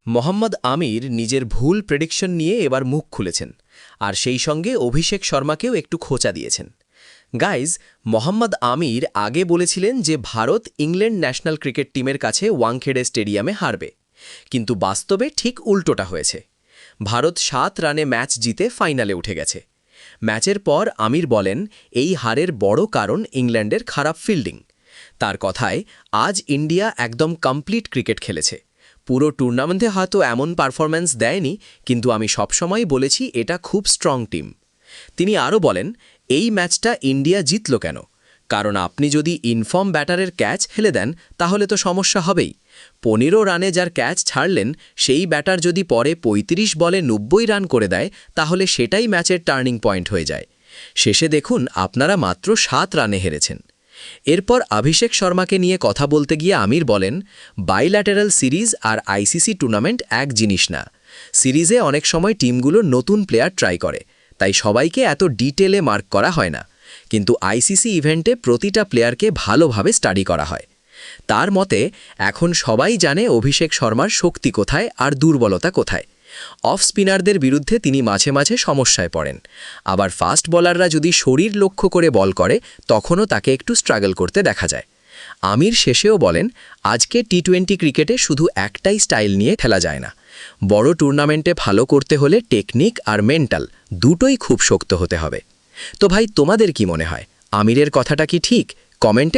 মোহাম্মদ আমির নিজের ভুল প্রেডিকশন নিয়ে এবার মুখ খুলেছেন, আর সেই সঙ্গে অভিষেক শর্মাকেও একটু খোঁচা দিয়েছেন। গাইজ, মোহাম্মদ আমির আগে বলেছিলেন যে ভারত ইংল্যান্ড ন্যাশনাল ক্রিকেট টিমের কাছে ওয়াংখেড়ে স্টেডিয়ামে হারবে, কিন্তু বাস্তবে ঠিক উল্টোটা হয়েছে। ভারত 7 রানে ম্যাচ জিতে ফাইনালে উঠে গেছে। ম্যাচের পর আমির বলেন, এই হারের বড় কারণ ইংল্যান্ডের খারাপ ফিল্ডিং। তার কথায়, আজ ইন্ডিয়া একদম কমপ্লিট ক্রিকেট খেলেছে। পুরো টুর্নামেন্টে হয়তো এমন পারফরম্যান্স দেয়নি, কিন্তু আমি সবসময় বলেছি এটা খুব স্ট্রং টিম। তিনি আরও বলেন, এই ম্যাচটা ইন্ডিয়া জিতল কেন? কারণ আপনি যদি ইনফর্ম ব্যাটারের ক্যাচ ফেলে দেন তাহলে তো সমস্যা হবেই। 15 রানে যার ক্যাচ ছাড়লেন, সেই ব্যাটার যদি পরে 35 বলে 90 রান করে দেয়, তাহলে সেটাই ম্যাচের টার্নিং পয়েন্ট হয়ে যায়। শেষে দেখুন আপনারা মাত্র 7 রানে হেরেছেন। এরপর অভিষেক শর্মাকে নিয়ে কথা বলতে গিয়ে আমির বলেন, বাইল্যাটারাল সিরিজ আর আইসিসি টুর্নামেন্ট এক জিনিস না। সিরিজে অনেক সময় টিমগুলো নতুন প্লেয়ার ট্রাই করে, তাই সবাইকে এত ডিটেলে মার্ক করা হয় না। কিন্তু আইসিসি ইভেন্টে প্রতিটা প্লেয়ারকে ভালোভাবে স্টাডি করা হয়। তার মতে, এখন সবাই জানে অভিষেক শর্মার শক্তি কোথায় আর দুর্বলতা কোথায়। অফ স্পিনারদের বিরুদ্ধে তিনি মাঝে মাঝে সমস্যায় পড়েন, আবার ফাস্ট বলাররা যদি শরীর লক্ষ্য করে বল করে তখনও তাকে একটু স্ট্রাগল করতে দেখা যায়। আমির শেষেও বলেন, আজকে টি20 ক্রিকেটে শুধু একটাই স্টাইল নিয়ে খেলা যায় না। বড় টুর্নামেন্টে ভালো করতে হলে টেকনিক আর মেন্টাল দুটোই খুব শক্ত হতে হবে। তো ভাই, তোমাদের কি মনে হয়, আমিরের কথাটা কি ঠিক? কমেন্টে